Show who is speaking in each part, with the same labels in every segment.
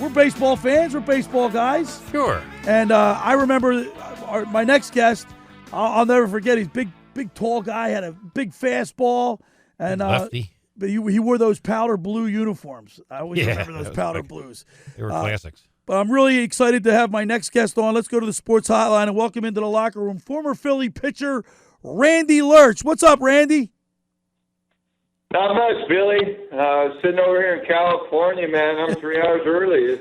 Speaker 1: we're baseball fans. We're baseball guys.
Speaker 2: Sure.
Speaker 1: And I remember my next guest. I'll never forget. He's big, tall guy. Had a big fastball. And
Speaker 2: lefty.
Speaker 1: But he wore those powder blue uniforms. I always remember those powder blues.
Speaker 2: They were classics.
Speaker 1: But I'm really excited to have my next guest on. Let's go to the sports hotline and welcome into the locker room former Philly pitcher Randy Lerch. What's up, Randy?
Speaker 3: Not much, Billy. Sitting over here in California, man. I'm 3 hours early.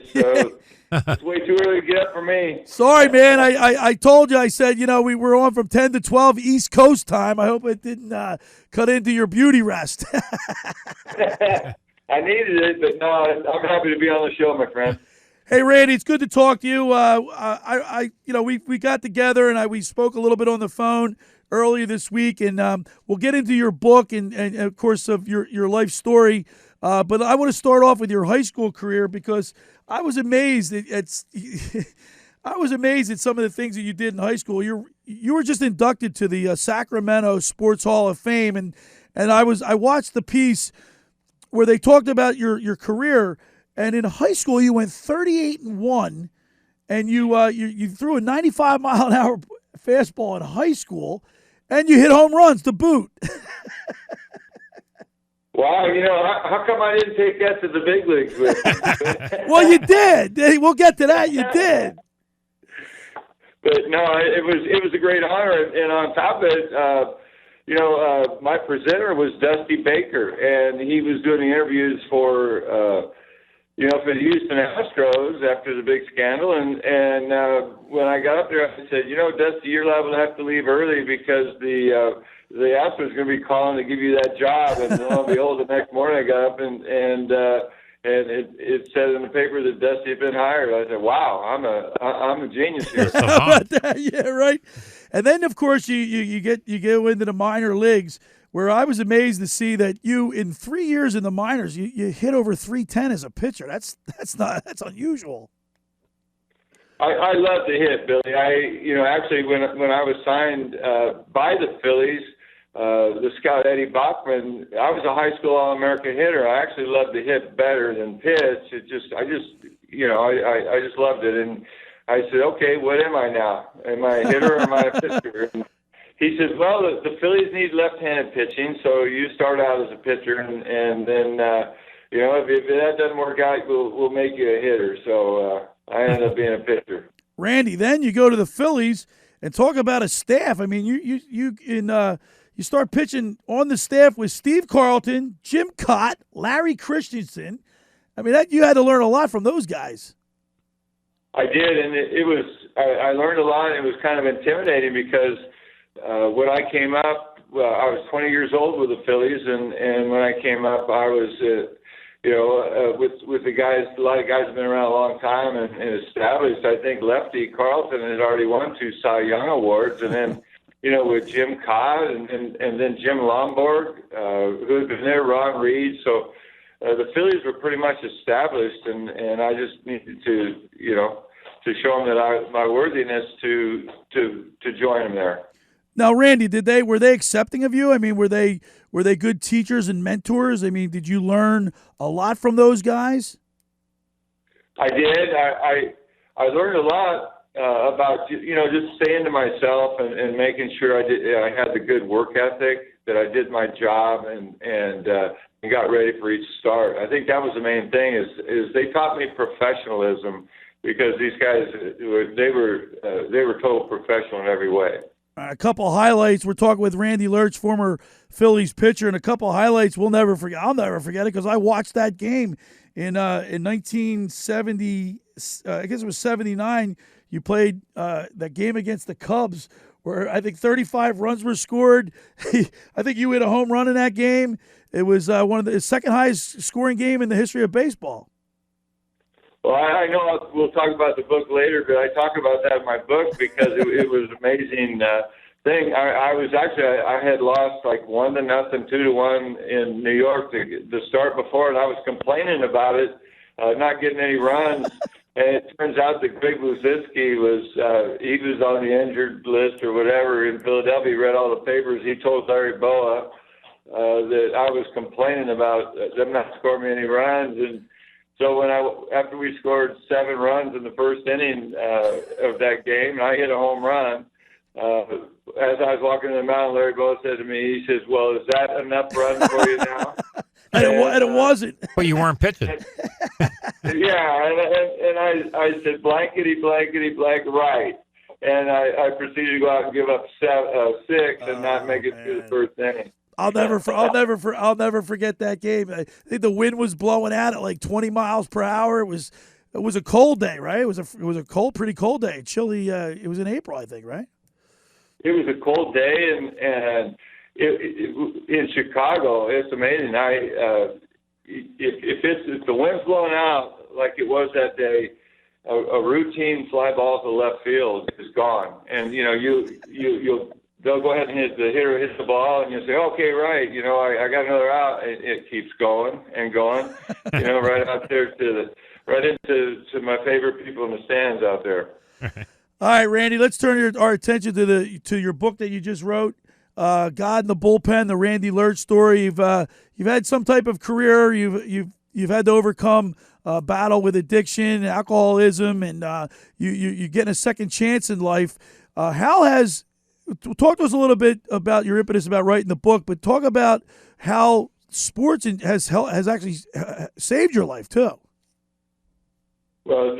Speaker 3: It's way too early to get up for me.
Speaker 1: Sorry, man. I told you. I said, we were on from 10 to 12 East Coast time. I hope it didn't cut into your beauty rest.
Speaker 3: I needed it, but no, I'm happy to be on the show, my friend.
Speaker 1: Hey, Randy, it's good to talk to you. We got together and we spoke a little bit on the phone earlier this week, and we'll get into your book and of course, of your life story. But I want to start off with your high school career because I was amazed at some of the things that you did in high school. You were just inducted to the Sacramento Sports Hall of Fame, and I watched the piece where they talked about your career. And in high school, you went 38-1, and you threw a 95-mile-an-hour fastball in high school, and you hit home runs to boot.
Speaker 3: Wow, how come I didn't take that to the big leagues with me?
Speaker 1: Well, you did. We'll get to that. You did.
Speaker 3: But no, it was a great honor, and on top of it, my presenter was Dusty Baker, and he was doing the interviews for the Houston Astros after the big scandal. And when I got up there, I said, Dusty, you're liable to have to leave early because the Astros are going to be calling to give you that job. And lo and behold, the next morning I got up and it said in the paper that Dusty had been hired. I said, wow, I'm a genius here.
Speaker 1: Yeah, right. And then, of course, you go into the minor leagues, where I was amazed to see that you, in 3 years in the minors, you hit over 310 as a pitcher. That's unusual.
Speaker 3: I love to hit, Billy. Actually, when I was signed by the Phillies, the scout Eddie Bachman, I was a high school All-American hitter. I actually loved to hit better than pitch. I just loved it. And I said, okay, what am I now? Am I a hitter or am I a pitcher? And he says, well, the Phillies need left-handed pitching, so you start out as a pitcher, and then, if that doesn't work out, we'll make you a hitter. So I ended up being a pitcher.
Speaker 1: Randy, then you go to the Phillies and talk about a staff. I mean, you start pitching on the staff with Steve Carlton, Jim Cott, Larry Christensen. I mean, you had to learn a lot from those guys.
Speaker 3: I did, and I learned a lot. And it was kind of intimidating because when I came up, I was 20 years old with the Phillies, and when I came up, I was, with the guys. A lot of guys have been around a long time and established. I think Lefty Carlton had already won 2 Cy Young awards, and then, with Jim Cobb and then Jim Lomborg, who had been there, Ron Reed. So the Phillies were pretty much established, and I just needed to show them that my worthiness to join them there.
Speaker 1: Now, Randy, were they accepting of you? I mean, were they good teachers and mentors? I mean, did you learn a lot from those guys?
Speaker 3: I did. I learned a lot about just staying to myself and making sure I had the good work ethic, that I did my job and got ready for each start. I think that was the main thing is they taught me professionalism, because these guys they were total professional in every way.
Speaker 1: A couple of highlights. We're talking with Randy Lerch, former Phillies pitcher, and a couple of highlights we'll never forget. I'll never forget it because I watched that game in 1970. I guess it was 79. You played that game against the Cubs, where I think 35 runs were scored. I think you hit a home run in that game. It was one of the second highest scoring game in the history of baseball.
Speaker 3: Well, I know we'll talk about the book later, but I talk about that in my book because it was an amazing thing. I had lost like 1-0, 2-1 in New York the start before, and I was complaining about it, not getting any runs. And it turns out that Greg Luzinski was on the injured list or whatever in Philadelphia. He read all the papers. He told Larry Boa that I was complaining about them not scoring me any runs, and So after we scored 7 runs in the first inning of that game, and I hit a home run, as I was walking to the mound, Larry Bowa said to me, he says, "Well, is that enough runs for you now?"
Speaker 1: and it wasn't.
Speaker 2: But you weren't pitching.
Speaker 3: Yeah, and I said, blankety, blankety, blank, right. And I proceeded to go out and give up 6 and not make it through the first inning.
Speaker 1: I'll never forget that game. I think the wind was blowing out at like 20 miles per hour. It was a cold day, right? It was a pretty cold day. Chilly. It was in April, I think, right?
Speaker 3: It was a cold day, and in Chicago, it's amazing. If the wind's blowing out like it was that day, a routine fly ball to left field is gone, and they'll go ahead and the hitter hits the ball, and you say, okay, right, I got another out. It keeps going and going, right out there right into my favorite people in the stands out there.
Speaker 1: All right, Randy, let's turn our attention to your book that you just wrote, God in the Bullpen, the Randy Lerch story. You've had some type of career. You've had to overcome battle with addiction, alcoholism, and you're getting a second chance in life. Talk to us a little bit about your impetus about writing the book, but talk about how sports has actually saved your life too.
Speaker 3: Well,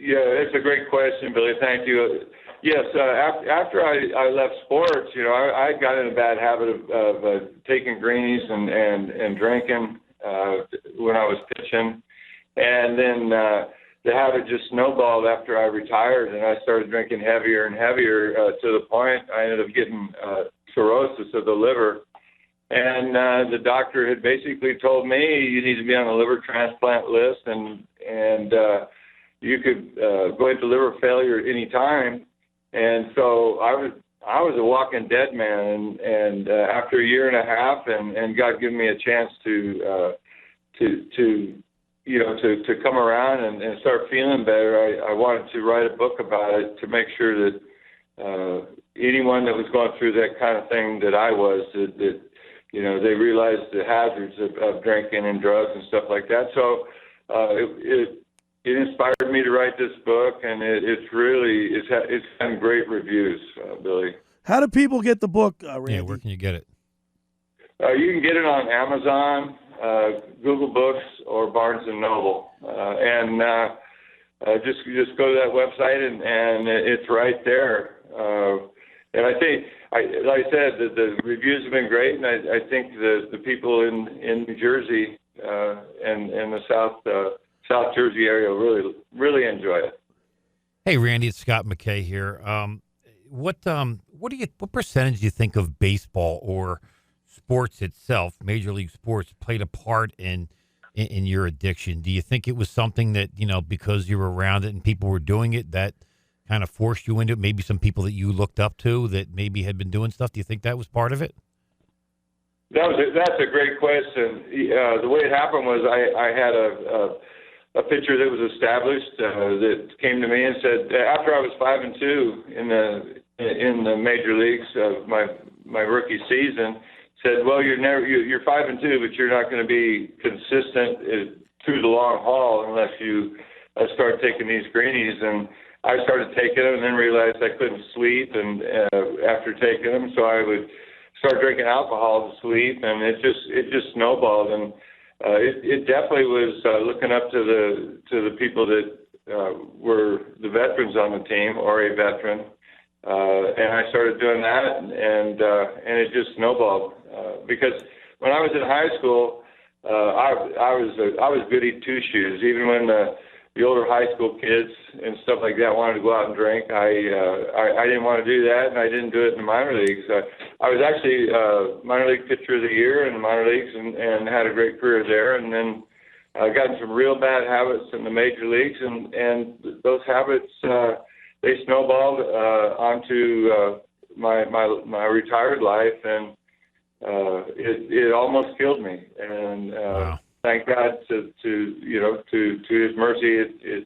Speaker 3: it's a great question, Billy. Thank you. Yes, after I left sports, I got in a bad habit of taking greenies and drinking when I was pitching, and then the habit just snowballed after I retired, and I started drinking heavier and heavier to the point I ended up getting cirrhosis of the liver. And the doctor had basically told me you need to be on a liver transplant list, and you could go into liver failure at any time. And so I was a walking dead man. And after a year and a half, and God gave me a chance to come around and start feeling better, I wanted to write a book about it to make sure that anyone that was going through that kind of thing that I was, that they realized the hazards of drinking and drugs and stuff like that. So it inspired me to write this book, and it's gotten great reviews, Billy.
Speaker 1: How do people get the book, Randy?
Speaker 2: Yeah, where can you get it?
Speaker 3: You can get it on Amazon, Google Books, or Barnes and Noble, and just go to that website and it's right there. And I think, like I said, the reviews have been great, and I think the people in New Jersey and the South Jersey area really enjoy it.
Speaker 2: Hey, Randy, it's Scott McKay here. What percentage do you think of baseball or sports itself, Major League Sports, played a part in your addiction? Do you think it was something that, because you were around it and people were doing it, that kind of forced you into it? Maybe some people that you looked up to that maybe had been doing stuff. Do you think that was part of it?
Speaker 3: That's a great question. The way it happened was I had a pitcher that was established that came to me and said, after I was 5-2 in the major leagues of my rookie season, said, well, you're 5-2, but you're not going to be consistent through the long haul unless you start taking these greenies. And I started taking them and then realized I couldn't sleep, and after taking them, so I would start drinking alcohol to sleep, and it just snowballed. And it definitely was looking up to the people that were the veterans on the team, or a veteran, and I started doing that, and it just snowballed because when I was in high school, I was goody two shoes. Even when the older high school kids and stuff like that wanted to go out and drink, I didn't want to do that, and I didn't do it in the minor leagues. I was actually minor league pitcher of the year in the minor leagues, and had a great career there. And then I got in some real bad habits in the major leagues, and those habits they snowballed onto my retired life, and it almost killed me. And
Speaker 2: wow.
Speaker 3: Thank God to His mercy,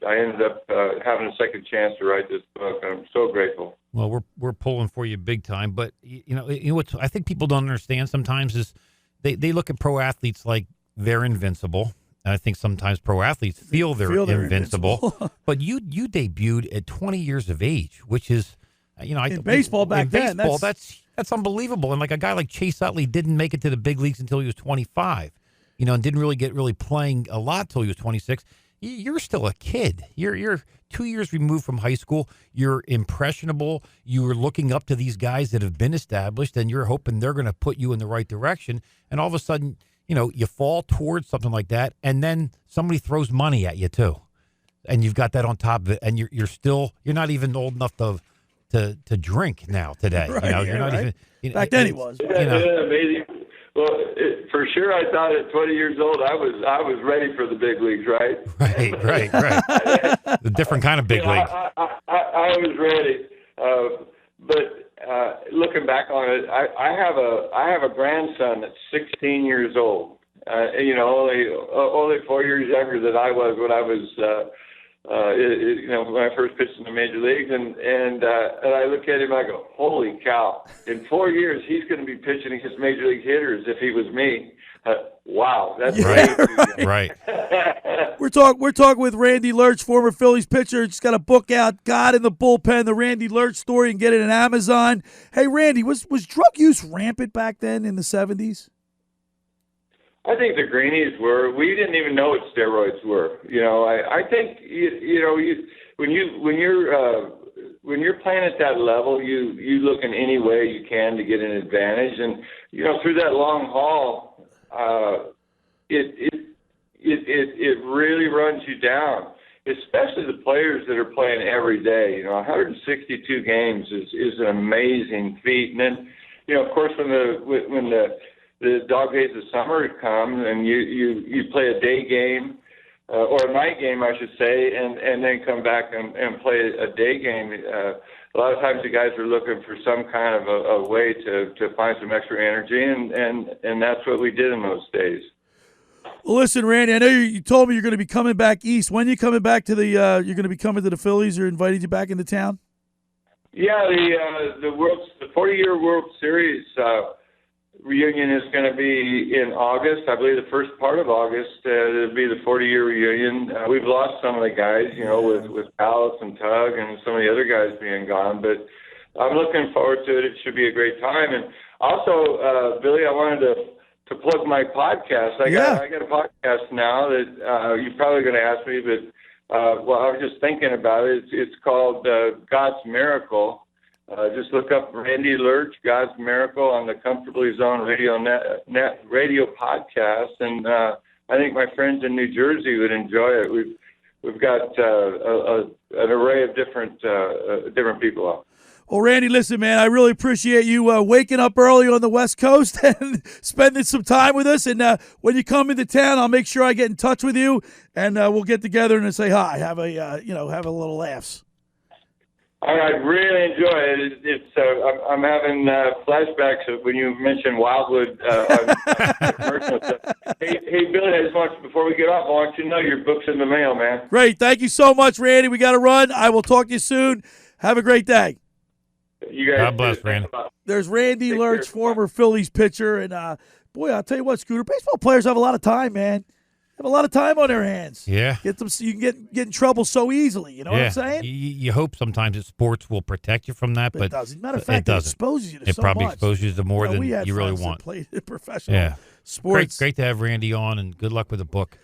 Speaker 3: I ended up having a second chance to write this book. I'm so grateful.
Speaker 2: Well, we're pulling for you big time, but what I think people don't understand sometimes is they look at pro athletes like they're invincible. And I think sometimes pro athletes feel they're invincible. But you debuted at 20 years of age, which is,
Speaker 1: in baseball back then.
Speaker 2: That's unbelievable. And like a guy like Chase Utley didn't make it to the big leagues until he was 25, and didn't really get playing a lot till he was 26. You're still a kid. You're 2 years removed from high school. You're impressionable. You were looking up to these guys that have been established, and you're hoping they're going to put you in the right direction. And all of a sudden, you fall towards something like that, and then somebody throws money at you too, and you've got that on top of it, and you're not even old enough to drink now today.
Speaker 1: Right,
Speaker 2: you're not
Speaker 1: right.
Speaker 2: even.
Speaker 1: Back then he was.
Speaker 3: Isn't that amazing? Well, for sure, I thought at 20 years old I was ready for the big leagues, right?
Speaker 2: Right. The different kind of big league.
Speaker 3: I was ready, but looking back on it, I have a grandson that's 16 years old. Only 4 years younger than I was when I was. When I first pitched in the major leagues, and I look at him, I go, holy cow! In 4 years, he's going to be pitching against major league hitters if he was me. Wow, that's
Speaker 2: right.
Speaker 1: We're talking with Randy Lerch, former Phillies pitcher. Just got a book out, God in the Bullpen, the Randy Lerch story, and get it on Amazon. Hey, Randy, was drug use rampant back then in the 70s?
Speaker 3: I think the greenies were. We didn't even know what steroids were. I think when you're playing at that level, you look in any way you can to get an advantage, and through that long haul, it really runs you down. Especially the players that are playing every day. 162 games is an amazing feat, and then of course when the dog days of summer come and you play a day game or a night game, I should say, and then come back and play a day game. A lot of times the guys are looking for some kind of a way to find some extra energy, and that's what we did in those days.
Speaker 1: Well, listen, Randy, I know you told me you're going to be coming back east. When are you coming back to you're going to be coming to the Phillies or invited you back into town?
Speaker 3: Yeah, the 40-year World Series reunion is going to be in August. I believe the first part of August. It'll be the 40-year reunion. We've lost some of the guys, with Alice and Tug and some of the other guys being gone. But I'm looking forward to it. It should be a great time. And also, Billy, I wanted to plug my podcast. I got a podcast now that you're probably going to ask me, but I was just thinking about it. It's called God's Miracle. Just look up Randy Lerch, God's Miracle, on the Comfortably Zone radio podcast, and I think my friends in New Jersey would enjoy it. We've got an array of different people on.
Speaker 1: Well, Randy, listen, man, I really appreciate you waking up early on the West Coast and spending some time with us. And when you come into town, I'll make sure I get in touch with you, and we'll get together and say hi, have a little laughs.
Speaker 3: I really enjoy it. I'm having flashbacks of when you mentioned Wildwood. Hey, Billy, I just want you, before we get off, I want you to know your book's in the mail, man.
Speaker 1: Great. Thank you so much, Randy. We got to run. I will talk to you soon. Have a great day.
Speaker 3: You guys,
Speaker 2: God bless, Randy.
Speaker 1: There's Randy Lerch, former Phillies pitcher. And, boy, I'll tell you what, Scooter, baseball players have a lot of time, man. Have a lot of time on their hands.
Speaker 2: Yeah.
Speaker 1: Get them so you can get in trouble so easily. You know what I'm saying?
Speaker 2: You hope sometimes that sports will protect you from that, but
Speaker 1: it doesn't. Matter of fact, it exposes you to so much.
Speaker 2: It probably exposes you to more than
Speaker 1: we had
Speaker 2: you really
Speaker 1: friends
Speaker 2: want.
Speaker 1: that played in professional sports.
Speaker 2: Great to have Randy on, and good luck with the book.